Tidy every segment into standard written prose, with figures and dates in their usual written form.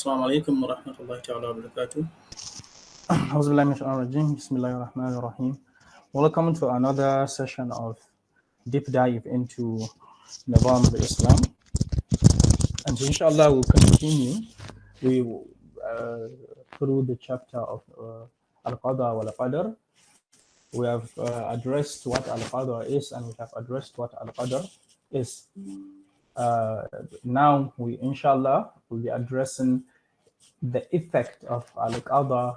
Assalamu alaikum wa rahmatullahi ta'ala wa barakatuh. Bismillahirrahmanirrahim. Welcome to another session of deep dive into Nizam Islam. And inshallah we'll continue through the chapter of Al-Qadaa wal-Qadar. We have addressed what Al-Qadar is, and we have addressed what Al-Qadar is. Now we inshallah will be addressing the effect of Al-Qadar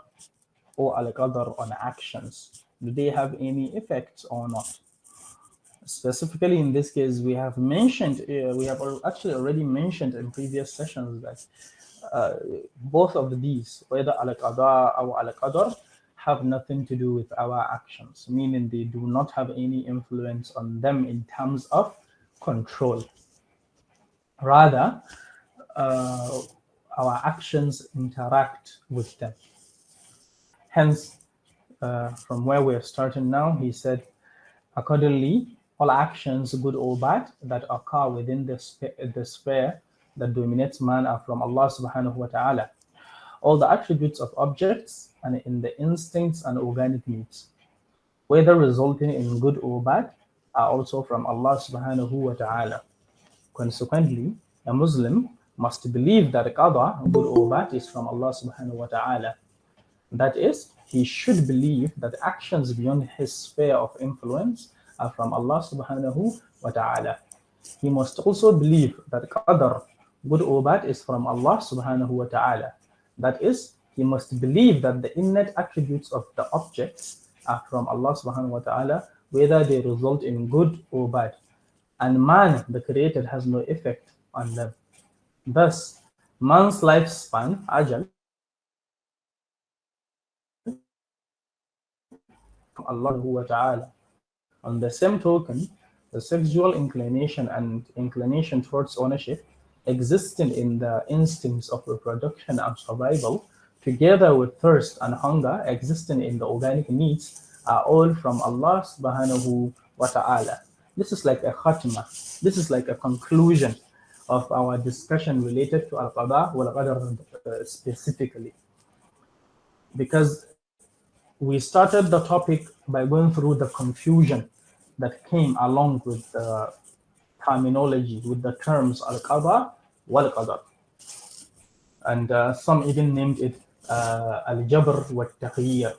or Al-Qadar on actions. Do they have any effects or not? Specifically in this case, we have mentioned, we have actually already mentioned in previous sessions that both of these, whether Al-Qadar or Al-Qadar, have nothing to do with our actions, meaning they do not have any influence on them in terms of control. Rather, our actions interact with them. Hence, from where we are starting now, he said, accordingly, all actions, good or bad, that occur within the sphere that dominates man are from Allah subhanahu wa ta'ala. All the attributes of objects and in the instincts and organic needs, whether resulting in good or bad, are also from Allah subhanahu wa ta'ala. Consequently, a Muslim must believe that Qadar, good or bad, is from Allah subhanahu wa ta'ala. That is, he should believe that actions beyond his sphere of influence are from Allah subhanahu wa ta'ala. He must also believe that Qadar, good or bad, is from Allah subhanahu wa ta'ala. That is, he must believe that the innate attributes of the objects are from Allah subhanahu wa ta'ala, whether they result in good or bad. And man, the created, has no effect on them. Thus, man's lifespan, ajal, Allah wa ta'ala. On the same token, the sexual inclination and inclination towards ownership existing in the instincts of reproduction and survival, together with thirst and hunger existing in the organic needs, are all from Allah subhanahu wa ta'ala. This is like a khatma. This is like a conclusion of our discussion related to Al-Qadaa wal-Qadar specifically. Because we started the topic by going through the confusion that came along with the terminology, with the terms Al-Qadaa wal-Qadar. And some even named it Al-Jabr wa-Taghyir,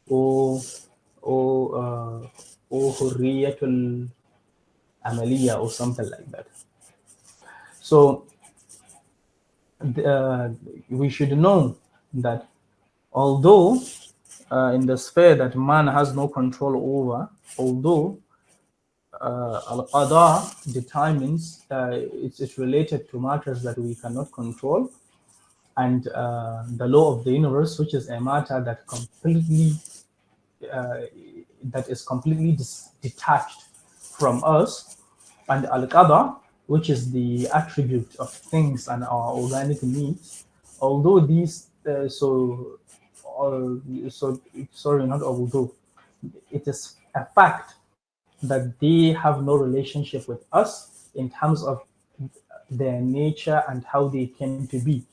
or Hurriyatul Amaliya, or something like that. So we should know that although in the sphere that man has no control over, although Al-Qadaa determines it's related to matters that we cannot control, and the law of the universe, which is a matter that is completely detached from us, and Al-Qadar, which is the attribute of things and our organic needs, although these it is a fact that they have no relationship with us in terms of their nature and how they came to be.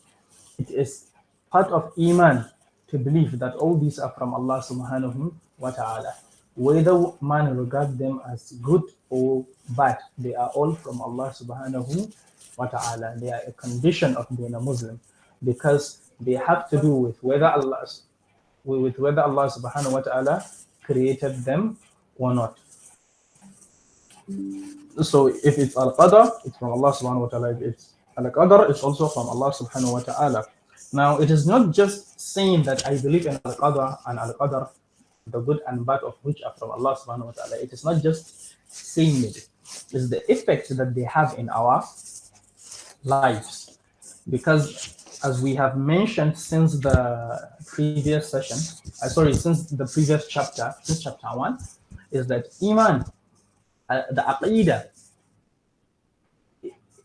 It is part of Iman to believe that all these are from Allah subhanahu wa ta'ala. Whether man regards them as good or bad, they are all from Allah subhanahu wa ta'ala. They are a condition of being a Muslim, because they have to do with whether Allah subhanahu wa ta'ala created them or not. So if it's Al-Qadar, it's from Allah subhanahu wa ta'ala. If it's Al-Qadar, it's also from Allah subhanahu wa ta'ala. Now, it is not just saying that I believe in Al-Qadar and Al-Qadar, the good and bad of which are from Allah subhanahu wa ta'ala. It is not just saying it. It's the effect that they have in our lives. Because as we have mentioned since the previous session, since the previous chapter, since chapter 1, is that Iman, the Aqidah,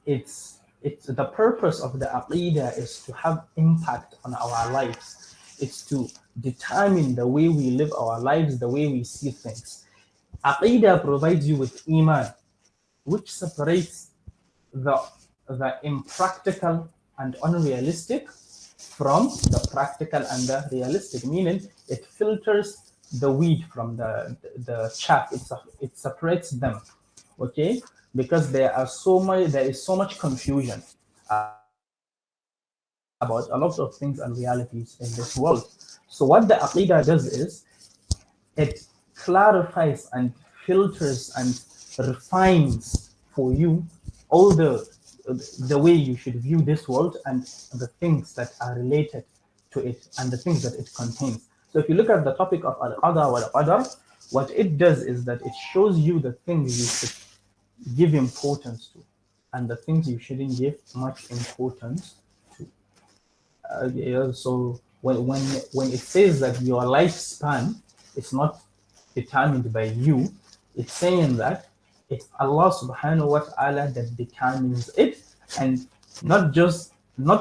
it's the purpose of the Aqidah is to have impact on our lives. It's to determine the way we live our lives, the way we see things. Aqidah provides you with Iman, which separates the impractical and unrealistic from the practical and the realistic, meaning it filters the wheat from the chaff. It separates them, okay? Because there is so much confusion about a lot of things and realities in this world. So what the Aqidah does is it clarifies and filters and refines for you all the way you should view this world and the things that are related to it and the things that it contains. So if you look at the topic of al-Qadaa wal Qadar, what it does is that it shows you the things you should give importance to and the things you shouldn't give much importance to. Yeah, so when it says that your lifespan is not determined by you, it's saying that it's Allah subhanahu wa ta'ala that determines it, and not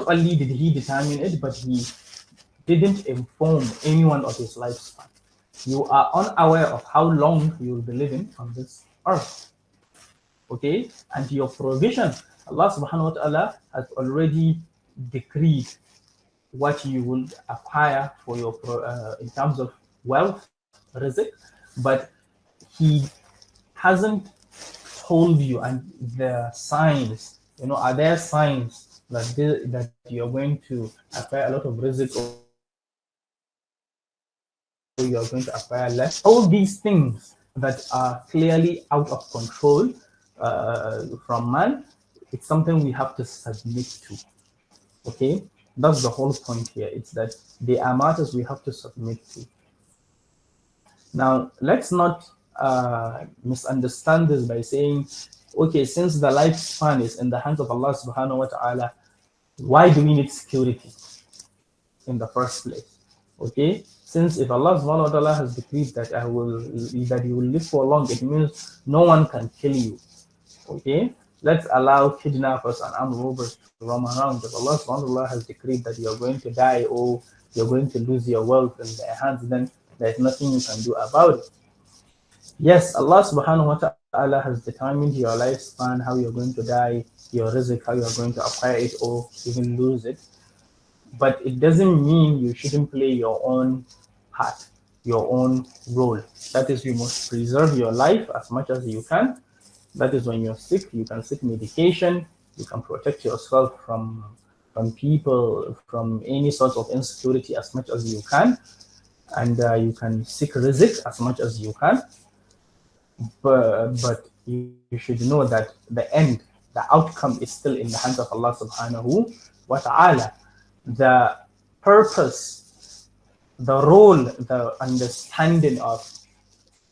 only did he determine it, but he didn't inform anyone of his lifespan. You are unaware of how long you will be living on this earth. Okay? And your provision, Allah subhanahu wa ta'ala has already decreed what you will acquire for your in terms of wealth, rizq, but he hasn't told you. And the signs, are there signs that you're going to acquire a lot of rizq or you're going to acquire less? All these things that are clearly out of control from man, it's something we have to submit to. Okay, that's the whole point here. It's that they are matters we have to submit to. Now, let's not misunderstand this by saying, okay, since the lifespan is in the hands of Allah subhanahu wa ta'ala, why do we need security in the first place? Okay, since if Allah subhanahu wa ta'ala has decreed that you will live for long, it means no one can kill you. Okay, let's allow kidnappers and armed robbers to roam around, because Allah subhanahu wa ta'ala has decreed that you're going to die or you're going to lose your wealth in their hands, then there's nothing you can do about it. Yes, Allah subhanahu wa ta'ala has determined your lifespan, how you're going to die, your rizq, how you're going to acquire it or even lose it. But it doesn't mean you shouldn't play your own part, your own role. That is, you must preserve your life as much as you can. That is, when you're sick, you can seek medication, you can protect yourself from people, from any sort of insecurity as much as you can. And you can seek rizq as much as you can. But you should know that the outcome is still in the hands of Allah subhanahu wa ta'ala. The purpose, the role, the understanding of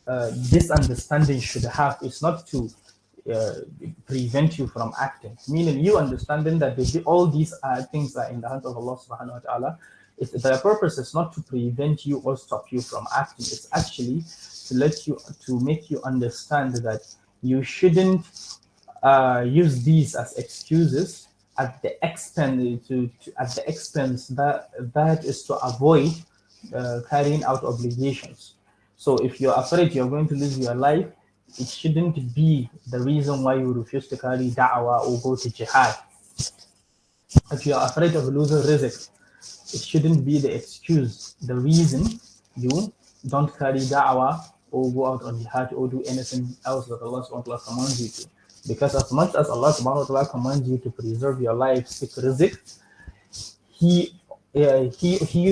this understanding should have is not to prevent you from acting. Meaning, you understanding that all these things are in the hands of Allah subhanahu wa ta'ala. The purpose is not to prevent you or stop you from acting. It's actually to make you understand that you shouldn't use these as excuses at the expense that is to avoid carrying out obligations. So if you're afraid you're going to lose your life, it shouldn't be the reason why you refuse to carry da'wah or go to jihad. If you're afraid of losing rizq, it shouldn't be the excuse, the reason you don't carry da'wah or go out on jihad or do anything else that Allah subhanahu wa ta'ala commands you to. Because as much as Allah subhanahu wa ta'ala commands you to preserve your life, seek rizq, He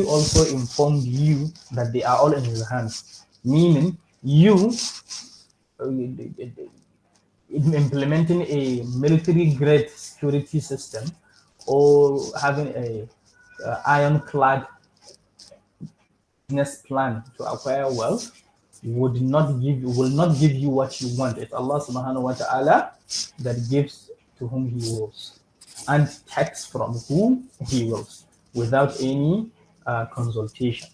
also informed you that they are all in His hands. Meaning, you implementing a military-grade security system or having a ironclad business plan to acquire wealth will not give you what you want. It's Allah subhanahu wa ta'ala that gives to whom He wills and takes from whom He wills without any consultation.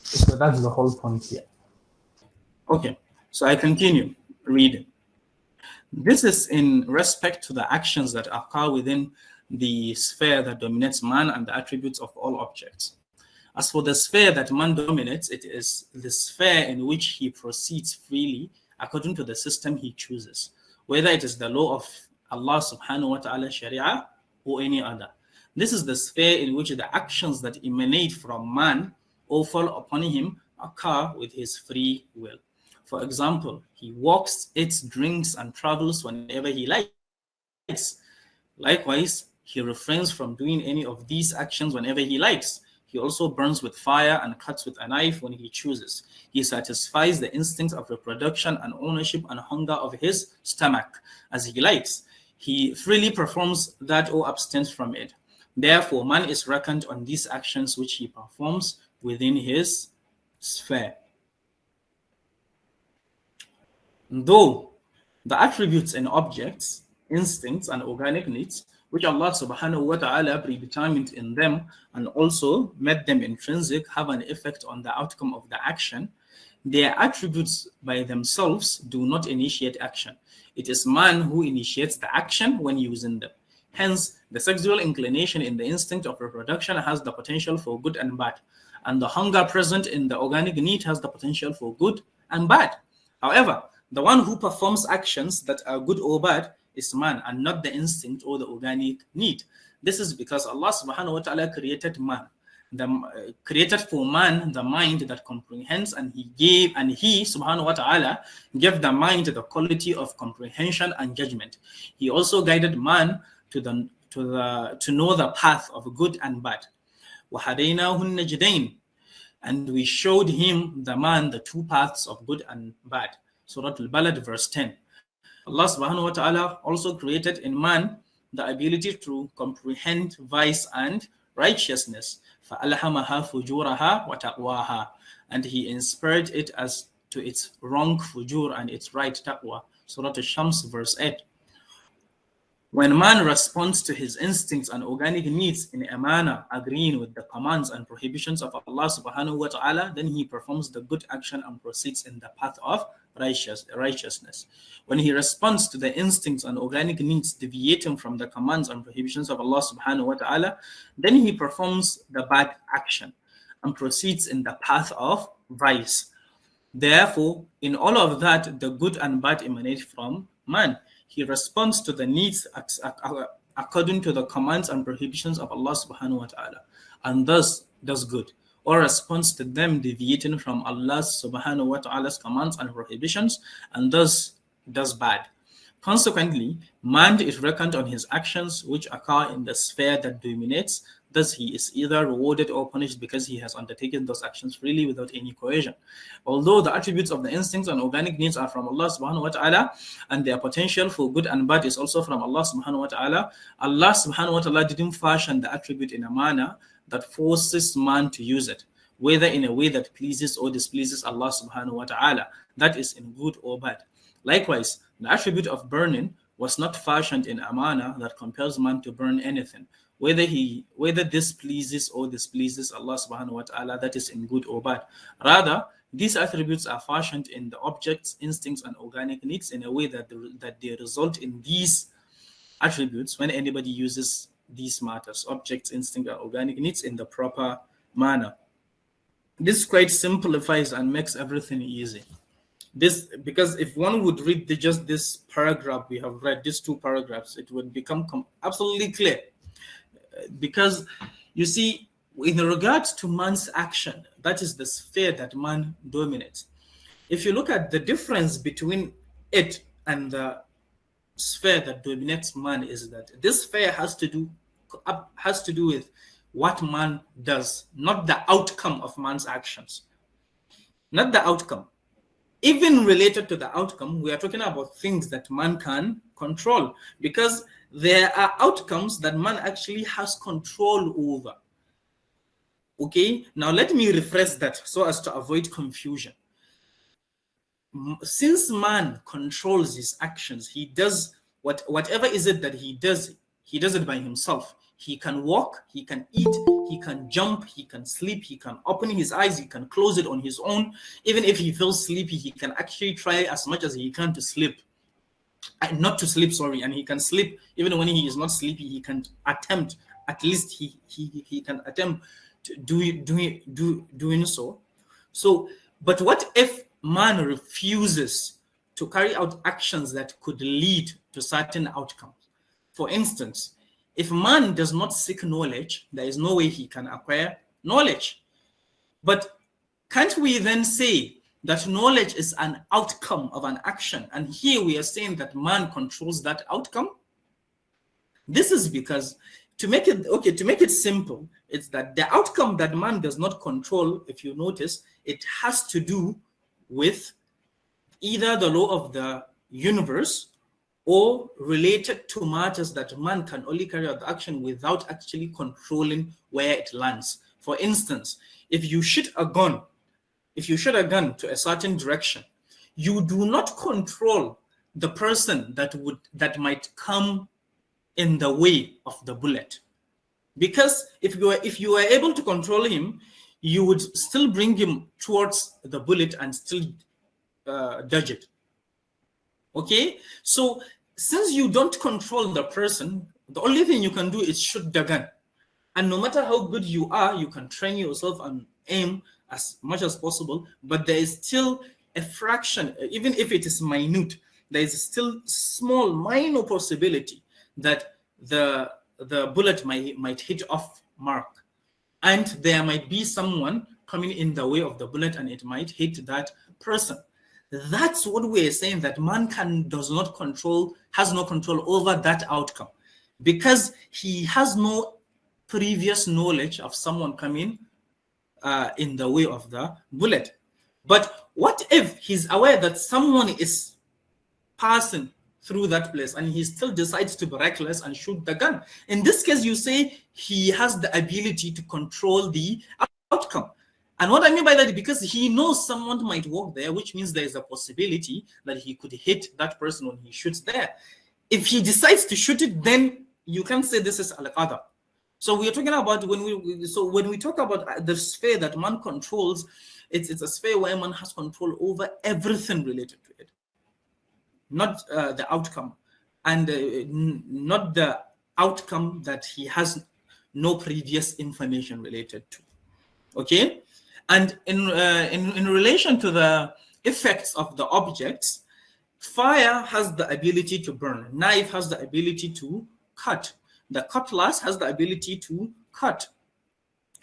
So that's the whole point here. Okay, so I continue reading. This is in respect to the actions that occur within the sphere that dominates man and the attributes of all objects. As for the sphere that man dominates, it is the sphere in which he proceeds freely according to the system he chooses, whether it is the law of Allah subhanahu wa ta'ala sharia or any other. This is the sphere in which the actions that emanate from man or fall upon him occur with his free will. For example, he walks, eats, drinks, and travels whenever he likes. Likewise, he refrains from doing any of these actions whenever he likes. He also burns with fire and cuts with a knife when he chooses. He satisfies the instincts of reproduction and ownership and hunger of his stomach as he likes. He freely performs that or abstains from it. Therefore, man is reckoned on these actions which he performs within his sphere. Though the attributes in objects, instincts, and organic needs, which Allah subhanahu wa ta'ala predetermined in them and also made them intrinsic, have an effect on the outcome of the action, their attributes by themselves do not initiate action. It is man who initiates the action when using them. Hence, the sexual inclination in the instinct of reproduction has the potential for good and bad, and the hunger present in the organic need has the potential for good and bad. However, the one who performs actions that are good or bad is man and not the instinct or the organic need. This is because Allah subhanahu wa ta'ala created man, created for man the mind that comprehends, and he subhanahu wa ta'ala gave the mind the quality of comprehension and judgment. He also guided man to know the path of good and bad. وَهَدَيْنَاهُ النَّجْدَيْنِ, and we showed him, the man, the two paths of good and bad. Surah Al-Balad, verse 10. Allah subhanahu wa ta'ala also created in man the ability to comprehend vice and righteousness. فَأَلْهَمَهَا فُجُورَهَا وَتَقْوَاهَا, and he inspired it as to its wrong fujur and its right taqwa. Surah Al-Shams, verse 8. When man responds to his instincts and organic needs in a manner agreeing with the commands and prohibitions of Allah subhanahu wa ta'ala, then he performs the good action and proceeds in the path of righteousness. When he responds to the instincts and organic needs deviating from the commands and prohibitions of Allah subhanahu wa ta'ala, then he performs the bad action and proceeds in the path of vice. Therefore, in all of that, the good and bad emanate from man. He responds to the needs according to the commands and prohibitions of Allah subhanahu wa ta'ala, and thus does good, or responds to them deviating from Allah subhanahu wa ta'ala's commands and prohibitions, and thus does bad. Consequently, man is reckoned on his actions which occur in the sphere that dominates. Thus, he is either rewarded or punished because he has undertaken those actions freely without any coercion. Although the attributes of the instincts and organic needs are from Allah subhanahu wa ta'ala, and their potential for good and bad is also from Allah subhanahu wa ta'ala, Allah subhanahu wa ta'ala didn't fashion the attribute in a manner that forces man to use it, whether in a way that pleases or displeases Allah subhanahu wa ta'ala, that is in good or bad. Likewise, the attribute of burning was not fashioned in a manner that compels man to burn anything, whether this pleases or displeases Allah subhanahu wa ta'ala, that is in good or bad. Rather, these attributes are fashioned in the objects, instincts, and organic needs in a way that they result in these attributes when anybody uses these matters, objects, instinct, and organic needs, in the proper manner. This quite simplifies and makes everything easy. This, because if one would read just this paragraph we have read, these two paragraphs, it would become absolutely clear. Because you see, in regards to man's action, that is the sphere that man dominates. If you look at the difference between it and the sphere that dominates man, is that this sphere has to do with what man does, not the outcome of man's actions. Not the outcome. Even related to the outcome, we are talking about things that man can control, because there are outcomes that man actually has control over. Okay, now let me rephrase that so as to avoid confusion. Since man controls his actions, he does whatever is it that he does it by himself. He can walk, he can eat, he can jump, he can sleep, he can open his eyes, he can close it on his own. Even if he feels sleepy, he can actually try as much as he can to sleep. Not to sleep, sorry, and he can sleep even when he is not sleepy. He can attempt, at least he can attempt to doing so. So, but what if man refuses to carry out actions that could lead to certain outcomes? For instance, If man does not seek knowledge, there is no way he can acquire knowledge. But can't we then say that knowledge is an outcome of an action? And here we are saying that man controls that outcome. This is because, to make it simple, it's that the outcome that man does not control, if you notice, it has to do with either the law of the universe or related to matters that man can only carry out the action without actually controlling where it lands. For instance, if you shoot a gun to a certain direction, you do not control the person that might come in the way of the bullet. Because if you were able to control him, you would still bring him towards the bullet and still dodge it. Okay? So since you don't control the person, the only thing you can do is shoot the gun. And no matter how good you are, you can train yourself and aim as much as possible, but there is still a fraction, even if it is minute, there is still small, minor possibility that the bullet might hit off mark. And there might be someone coming in the way of the bullet and it might hit that person. That's what we're saying, that man has no control over that outcome, because he has no previous knowledge of someone coming in the way of the bullet. But what if he's aware that someone is passing through that place and he still decides to be reckless and shoot the gun? In this case, you say he has the ability to control the outcome. And what I mean by that, because he knows someone might walk there, which means there is a possibility that he could hit that person when he shoots there. If he decides to shoot it, then you can say this is al-Qadar. So we are talking about when we talk about the sphere that man controls, it's a sphere where man has control over everything related to it, not the outcome, and not the outcome that he has no previous information related to. Okay, and in relation to the effects of the objects, fire has the ability to burn, knife has the ability to cut, the cutlass has the ability to cut,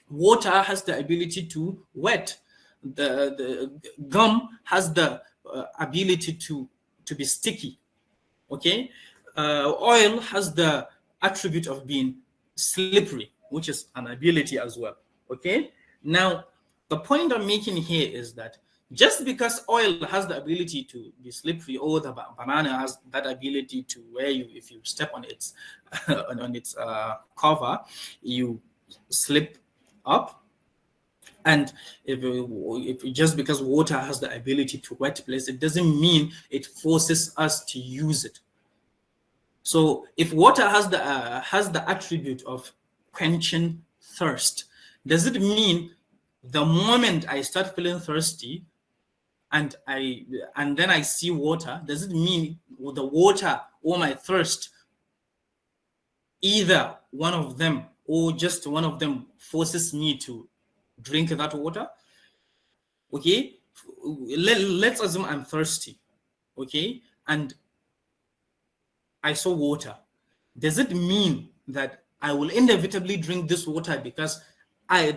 water has the ability to wet, the gum has the ability to be sticky. Okay, oil has the attribute of being slippery, which is an ability as well. Okay, now the point I'm making here is that just because oil has the ability to be slippery, or the banana has that ability to where if you step on its on its cover, you slip up, and if just because water has the ability to wet place, it doesn't mean it forces us to use it. So if water has the attribute of quenching thirst, does it mean the moment I start feeling thirsty and then I see water, does it mean the water or my thirst, either one of them or just one of them, forces me to drink that water? Okay, let's assume I'm thirsty, okay, and I saw water. Does it mean that I will inevitably drink this water because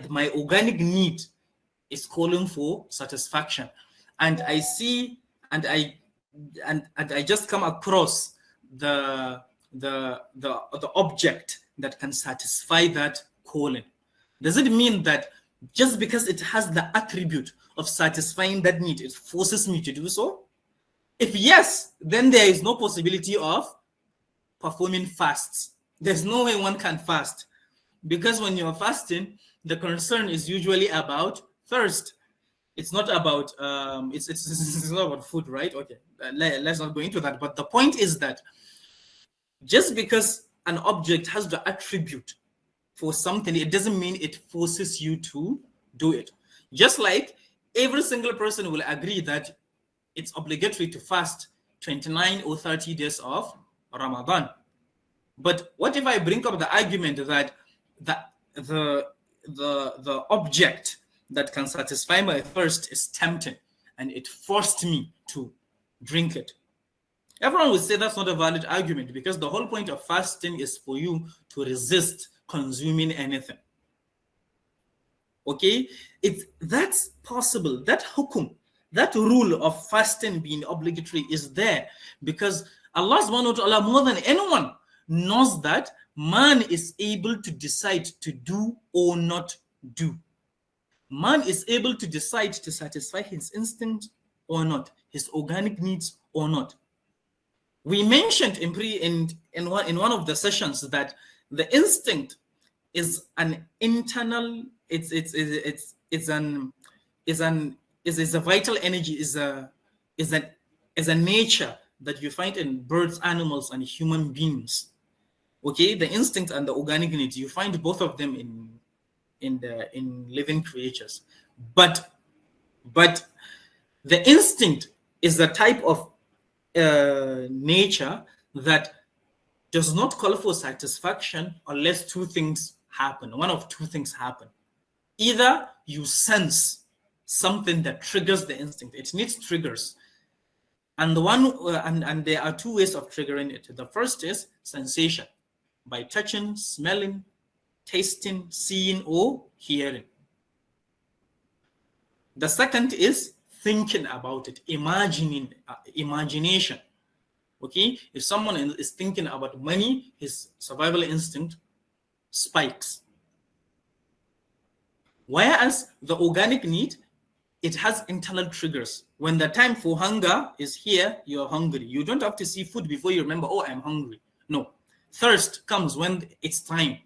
my organic need is calling for satisfaction, and I see and I just come across the object that can satisfy that calling? Does it mean that just because it has the attribute of satisfying that need, it forces me to do so? If yes, then there is no possibility of performing fasts. There's no way one can fast, because when you're fasting, the concern is usually about thirst. It's not about it's not about food, right? Okay, let's not go into that. But the point is that just because an object has the attribute for something, it doesn't mean it forces you to do it. Just like every single person will agree that it's obligatory to fast 29 or 30 days of Ramadan. But what if I bring up the argument that the object that can satisfy my thirst is tempting and it forced me to drink it? Everyone will say that's not a valid argument because the whole point of fasting is for you to resist consuming anything. Okay, that's possible. That hukum, that rule of fasting being obligatory is there because Allah subhanahu wa ta'ala more than anyone knows that man is able to decide to do or not do. Man is able to decide to satisfy his instinct or not, his organic needs or not. We mentioned in one of the sessions that the instinct is an internal, it's a vital energy, is a nature that you find in birds, animals, and human beings. Okay, the instinct and the organic needs, you find both of them in living creatures. But the instinct is the type of nature that does not call for satisfaction unless two things happen. One of two things happen. Either you sense something that triggers the instinct. It needs triggers. And there are two ways of triggering it. The first is sensation, by touching, smelling, tasting, seeing, or hearing. The second is thinking about it, imagination. Okay, if someone is thinking about money, his survival instinct spikes. Whereas the organic need, it has internal triggers. When the time for hunger is here, you're hungry. You don't have to see food before you remember, oh, I'm hungry. No. Thirst comes when it's time.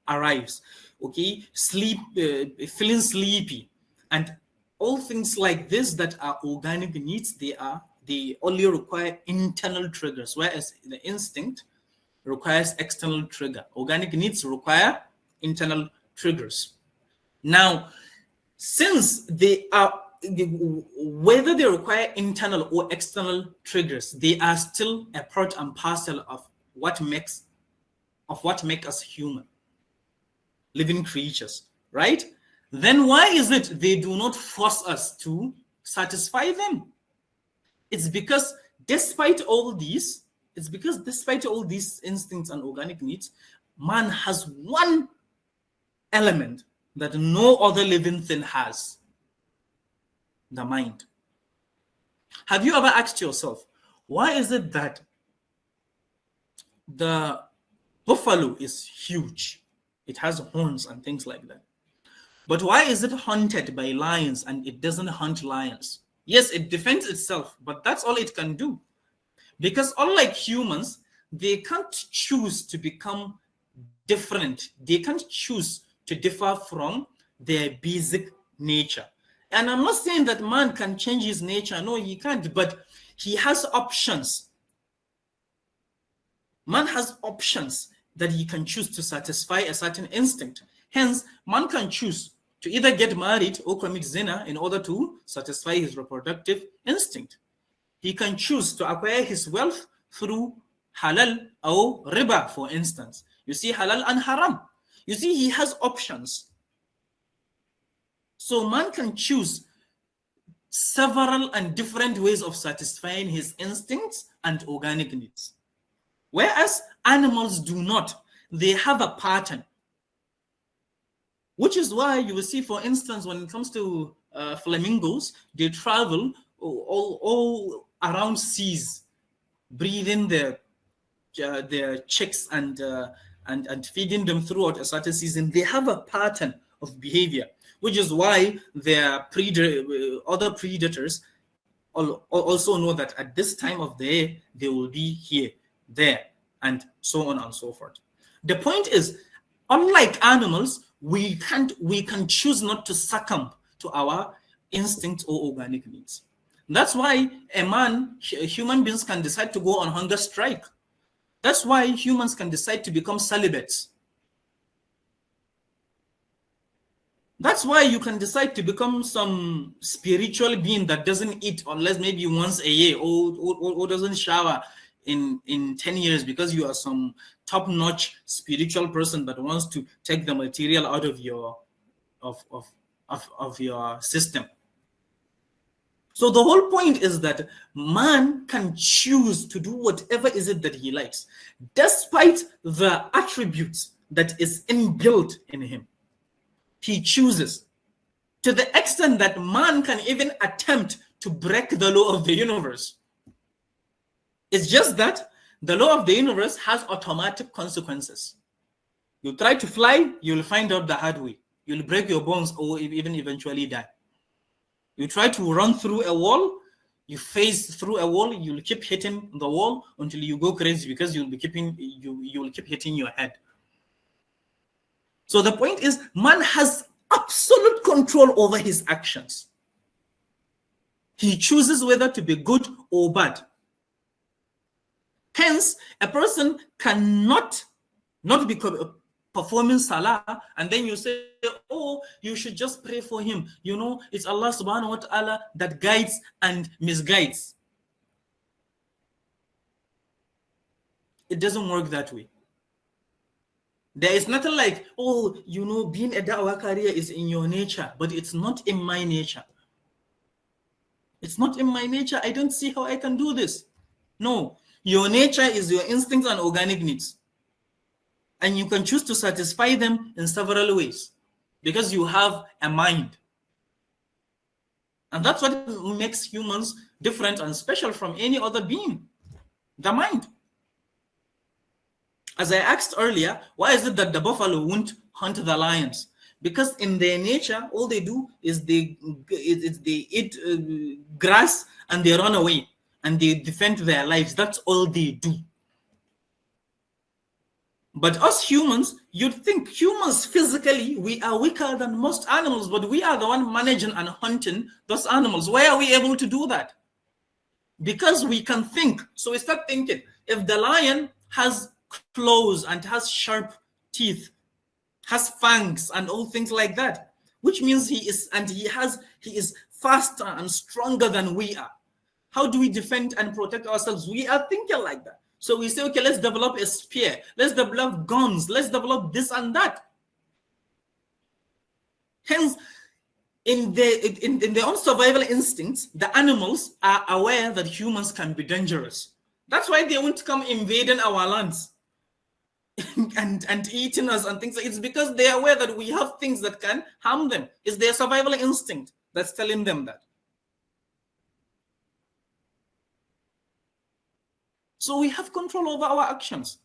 Arrives. Okay, sleep, feeling sleepy, and all things like this that are organic needs, they only require internal triggers, whereas the instinct requires external trigger. Organic needs require internal triggers. Now, since they are, whether they require internal or external triggers, they are still a part and parcel of what makes us human, living creatures, right? Then why is it they do not force us to satisfy them? It's because despite all these instincts and organic needs, man has one element that no other living thing has: the mind. Have you ever asked yourself, why is it that the buffalo is huge? It has horns and things like that. But why is it hunted by lions and it doesn't hunt lions? Yes, it defends itself, but that's all it can do. Because unlike humans, they can't choose to become different. They can't choose to differ from their basic nature. And I'm not saying that man can change his nature. No, he can't, but he has options. Man has options that he can choose to satisfy a certain instinct. Hence, man can choose to either get married or commit zina in order to satisfy his reproductive instinct. He can choose to acquire his wealth through halal or riba, for instance. You see, halal and haram. You see, he has options. So man can choose several and different ways of satisfying his instincts and organic needs. Whereas animals do not. They have a pattern. Which is why you will see, for instance, when it comes to flamingos, they travel all around seas, breathing their chicks and feeding them throughout a certain season. They have a pattern of behavior, which is why their other predators also know that at this time of the year they will be here, there, and so on and so forth. The point is, unlike animals, we can choose not to succumb to our instincts or organic needs. That's why human beings can decide to go on hunger strike. That's why humans can decide to become celibates. That's why you can decide to become some spiritual being that doesn't eat unless maybe once a year, or doesn't shower in 10 years, because you are some top-notch spiritual person that wants to take the material out of your of your system. So the whole point is that man can choose to do whatever is it that he likes, despite the attributes that is inbuilt in him. He chooses, to the extent that man can even attempt to break the law of the universe. It's just that the law of the universe has automatic consequences. You try to fly, you'll find out the hard way. You'll break your bones or even eventually die. You try to run through a wall, you phase through a wall, you'll keep hitting the wall until you go crazy because you'll be you'll keep hitting your head. So the point is, man has absolute control over his actions. He chooses whether to be good or bad. Hence, a person cannot not be performing salah, and then you say, oh, you should just pray for him. You know, it's Allah subhanahu wa ta'ala that guides and misguides. It doesn't work that way. There is nothing like, oh, you know, being a da'wah career is in your nature, but it's not in my nature. It's not in my nature. I don't see how I can do this. No, your nature is your instincts and organic needs. And you can choose to satisfy them in several ways because you have a mind. And that's what makes humans different and special from any other being, the mind. As I asked earlier, why is it that the buffalo won't hunt the lions? Because in their nature, all they do is they eat grass and they run away and they defend their lives. That's all they do. But us humans, you'd think humans physically, we are weaker than most animals, but we are the one managing and hunting those animals. Why are we able to do that? Because we can think. So we start thinking, if the lion has claws and has sharp teeth, has fangs and all things like that, which means he is faster and stronger than we are. How do we defend and protect ourselves? We are thinking like that. So we say, okay, let's develop a spear, let's develop guns, let's develop this and that. Hence, in their own survival instincts, the animals are aware that humans can be dangerous. That's why they won't come invading our lands and eating us and things like that. It's because they are aware that we have things that can harm them. It's their survival instinct that's telling them that. So we have control over our actions.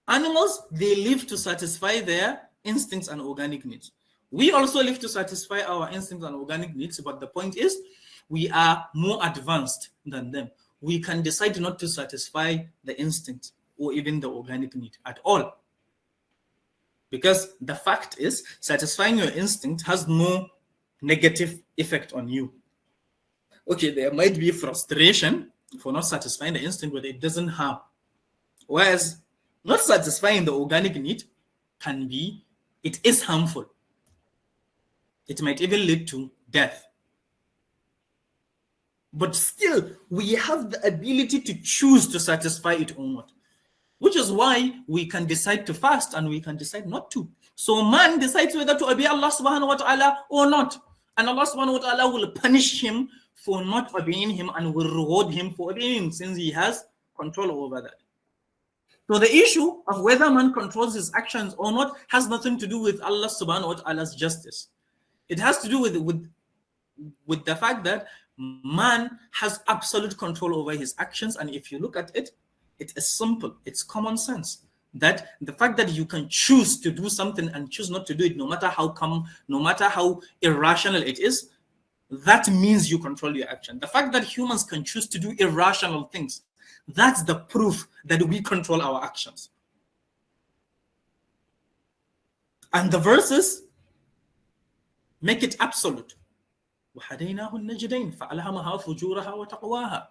Animals, they live to satisfy their instincts and organic needs. We also live to satisfy our instincts and organic needs, but the point is, we are more advanced than them. We can decide not to satisfy the instinct or even the organic need at all. Because the fact is, satisfying your instinct has no negative effect on you. Okay, there might be frustration for not satisfying the instinct, but it doesn't harm. Whereas not satisfying the organic need it is harmful. It might even lead to death. But still, we have the ability to choose to satisfy it or not, which is why we can decide to fast and we can decide not to. So man decides whether to obey Allah subhanahu wa ta'ala or not. And Allah subhanahu wa ta'ala will punish him for not obeying him and will reward him for obeying him, since he has control over that. So the issue of whether man controls his actions or not has nothing to do with Allah subhanahu wa ta'ala's justice. It has to do with the fact that man has absolute control over his actions. And if you look at it, it is simple. It's common sense. That the fact that you can choose to do something and choose not to do it, no matter how irrational it is, that means you control your action. The fact that humans can choose to do irrational things, that's the proof that we control our actions. And the verses make it absolute. وَهَدَيْنَاهُ النَّجْدَيْنِ فَأَلْهَمَهَا فُجُورَهَا وَتَقْوَاهَا.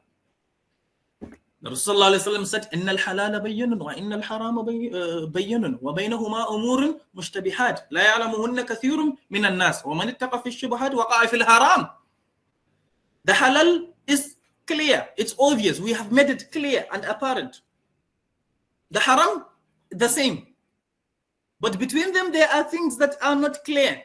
The Rasulullah said, إِنَّ الْحَلَالَ بَيِّنٌ وَإِنَّ الْحَرَامَ بَيِّنٌ وَبَيْنَهُمَا أُمُورٌ مُشْتَبِهَاتٌ لَا يَعْلَمُهُنَّ كَثِيرٌ مِنَ النَّاسِ وَمَنِ اتَّقَى فِي الشُّبُهَاتِ وَقَعَ فِي الْحَرَامِ. The halal is clear, it's obvious, we have made it clear and apparent. The haram, the same. But between them, there are things that are not clear.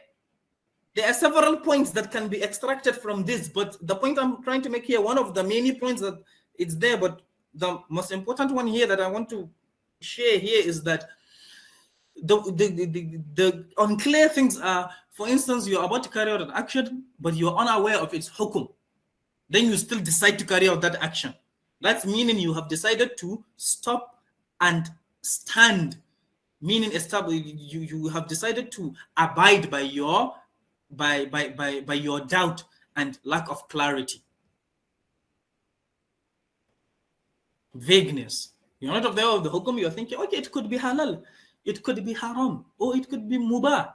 There are several points that can be extracted from this, but the point I'm trying to make here, one of the many points that it's there, but the most important one here that I want to share here is that the unclear things are, for instance, you're about to carry out an action, but you're unaware of its hukum. Then you still decide to carry out that action. That's meaning you have decided to stop and stand, meaning you have decided to abide by your doubt and lack of clarity. Vagueness. You're not aware of the hukum, you're thinking, okay, it could be halal, it could be haram, or it could be mubah.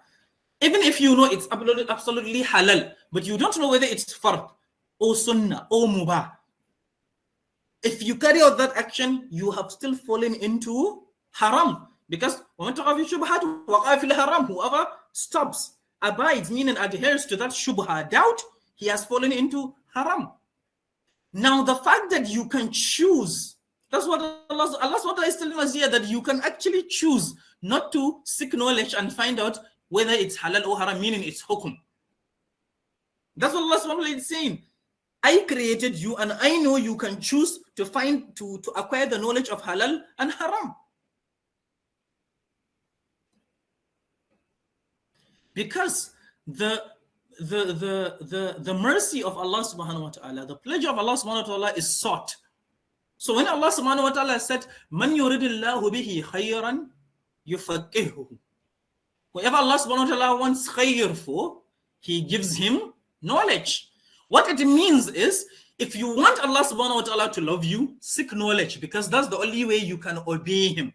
Even if you know it's absolutely halal, but you don't know whether it's fard, or sunnah, or mubah. If you carry out that action, you have still fallen into haram. Because whoever stops, abides, meaning adheres to that shubha, doubt, he has fallen into haram. Now, the fact that you can choose, that's what Allah is telling us here, that you can actually choose not to seek knowledge and find out whether it's halal or haram, meaning it's hukum. That's what Allah is saying. I created you and I know you can choose to acquire the knowledge of halal and haram. Because the mercy of Allah subhanahu wa ta'ala, the pleasure of Allah subhanahu wa ta'ala is sought. So when Allah subhanahu wa ta'ala said, Man yuridillahu bihi khayran yufaqihuhu. Whoever Allah subhanahu wa ta'ala wants khayr for, he gives him knowledge. What it means is, if you want Allah subhanahu wa ta'ala to love you, seek knowledge, because that's the only way you can obey him.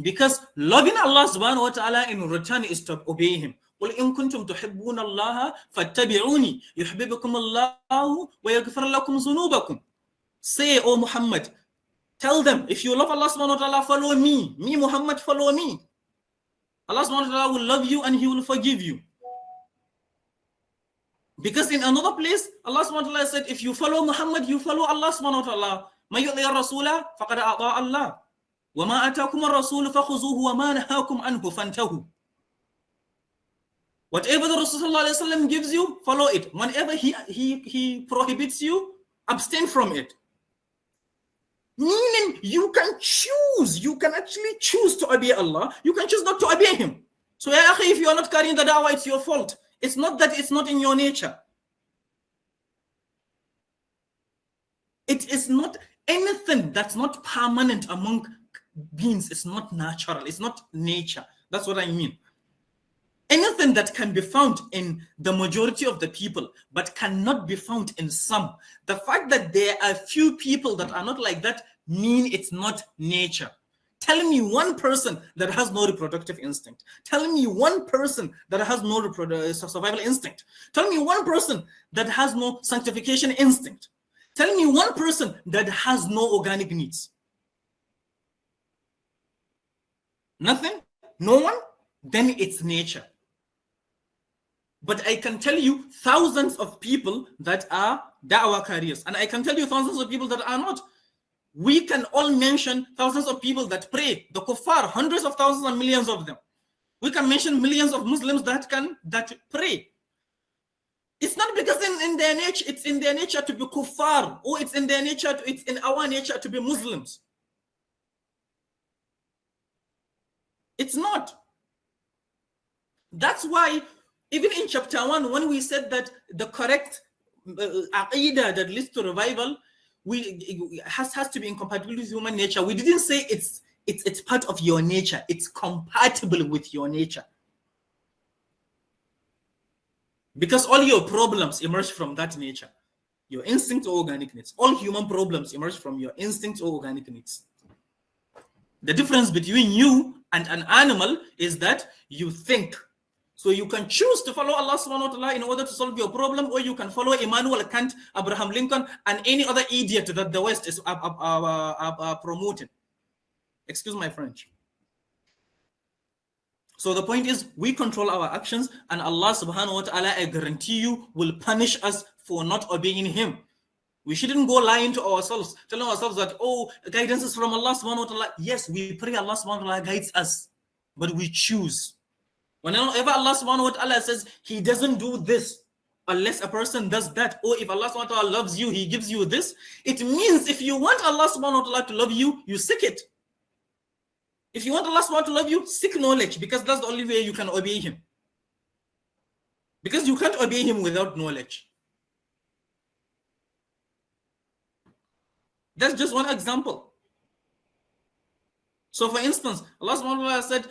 Because loving Allah subhanahu wa ta'ala in return is to obey him. قُلْ إِن كُنْتُمْ تُحِبُّونَ اللَّهَ فَاتَّبِعُونِي يُحْبِبُكُمُ اللَّهُ وَيَغْفِرْ لَكُمْ ذُنُوبَكُمْ. Say, O Muhammad, tell them, if you love Allah subhanahu wa ta'ala, follow me. Me, Muhammad, follow me. Allah subhanahu wa ta'ala will love you and he will forgive you. Because in another place, Allah subhanahu wa ta'ala said, if you follow Muhammad, you follow Allah subhanahu wa ta'ala. مَن يُطِعِ الرَّسُولَ فَقَدْ أَطَاعَ اللَّهَ وَمَا أَتَاكُمُ الرَّسُولُ فَخُذُوهُ وَمَا نَهَاكُمْ عَنْهُ فَانْتَهُوا. Whatever the Rasul sallallahu alaihi wasallam gives you, follow it. Whenever he prohibits you, abstain from it. Meaning you can choose. You can actually choose to obey Allah. You can choose not to obey him. So ya akhi, if you are not carrying the da'wah, it's your fault. It's not that it's not in your nature. It is not anything that's not permanent among beings. It's not natural. It's not nature. That's what I mean. Anything that can be found in the majority of the people, but cannot be found in some. The fact that there are few people that are not like that mean it's not nature. Tell me one person that has no reproductive instinct. Tell me one person that has no survival instinct. Tell me one person that has no sanctification instinct. Tell me one person that has no organic needs. Nothing? No one? Then it's nature. But I can tell you thousands of people that are da'wah carriers, and I can tell you thousands of people that are not. We can all mention thousands of people that pray, the kuffar, hundreds of thousands and millions of them. We can mention millions of Muslims that pray. It's not because in their nature, it's in their nature to be kuffar, or it's in their nature, it's in our nature to be Muslims. It's not. That's why even in chapter 1, when we said that the correct aqidah that leads to revival has to be incompatible with human nature, we didn't say it's part of your nature. It's compatible with your nature. Because all your problems emerge from that nature. Your instinct or organic needs. All human problems emerge from your instinct or organic needs. The difference between you and an animal is that you think. So you can choose to follow Allah subhanahu wa ta'ala in order to solve your problem, or you can follow Immanuel Kant, Abraham Lincoln, and any other idiot that the West is promoting. Excuse my French. So the point is, we control our actions, and Allah subhanahu wa ta'ala, I guarantee you, will punish us for not obeying him. We shouldn't go lying to ourselves, telling ourselves that, oh, guidance is from Allah subhanahu wa ta'ala. Yes, we pray Allah subhanahu wa ta'ala guides us, but we choose. Whenever Allah subhanahu wa ta'ala says he doesn't do this unless a person does that, or if Allah subhanahu wa ta'ala loves you, he gives you this, it means if you want Allah subhanahu wa ta'ala to love you, you seek it. If you want Allah subhanahu wa ta'ala to love you, seek knowledge, because that's the only way you can obey him. Because you can't obey him without knowledge. That's just one example. So for instance, Allah subhanahu wa ta'ala said,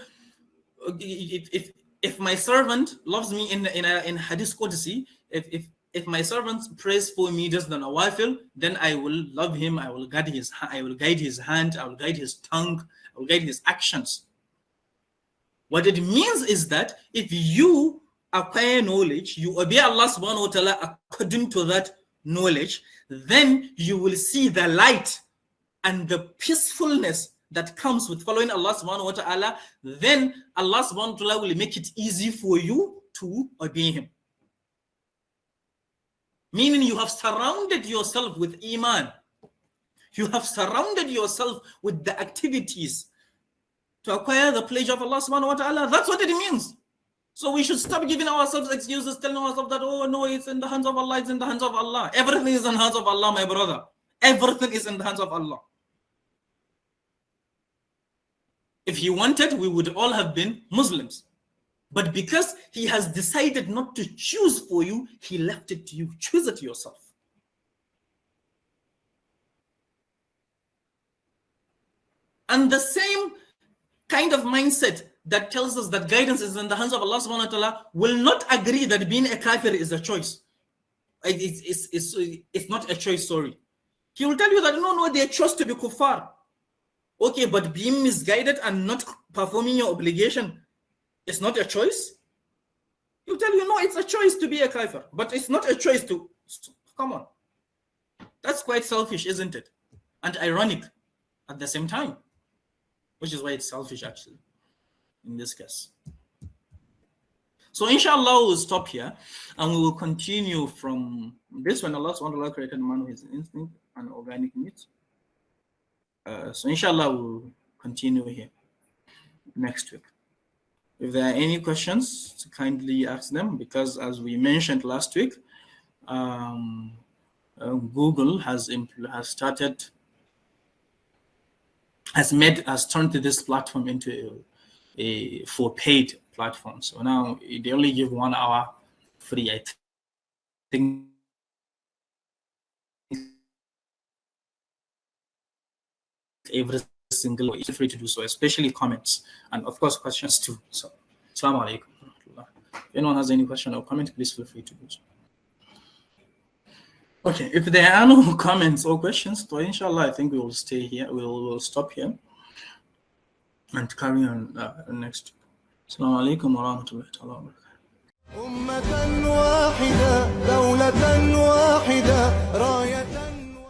if my servant loves me in Hadith Qudsi, if my servant prays for me just the nawafil, then I will love him, I will guide his hand, I will guide his tongue, I will guide his actions. What it means is that if you acquire knowledge, you obey Allah subhanahu wa ta'ala according to that knowledge, then you will see the light and the peacefulness that comes with following Allah subhanahu wa ta'ala. Then Allah subhanahu wa ta'ala will make it easy for you to obey him. Meaning you have surrounded yourself with iman. You have surrounded yourself with the activities to acquire the pleasure of Allah subhanahu wa ta'ala. That's what it means. So we should stop giving ourselves excuses, telling ourselves that, oh no, it's in the hands of Allah, it's in the hands of Allah. Everything is in the hands of Allah, my brother. Everything is in the hands of Allah. If he wanted, we would all have been Muslims. But because he has decided not to choose for you, he left it to you. Choose it yourself. And the same kind of mindset that tells us that guidance is in the hands of Allah subhanahu wa ta'ala will not agree that being a kafir is a choice. It's not a choice, sorry. He will tell you that no, they chose to be kuffar. Okay, but being misguided and not performing your obligation is not a choice? He'll tell you, no, it's a choice to be a kafir, but it's not a choice to... Come on. That's quite selfish, isn't it? And ironic at the same time, which is why it's selfish, actually, in this case. So inshallah, we'll stop here and we will continue from this when Allah subhanahu wa ta'ala created man with his instinct and organic meat. So inshallah, we'll continue here next week. If there are any questions, to kindly ask them, because as we mentioned last week, Google has turned this platform into a for paid platform. So now they only give 1 hour free. I think every single way. Feel free to do so, especially comments and of course questions too. So Assalamu alaikum. If anyone has any question or comment, please feel free to do so. Okay, if there are no comments or questions, so inshallah I think we will stay here. We'll stop here and carry on next. Assalamu alaikum wa rahmatullahi wa barakatuh.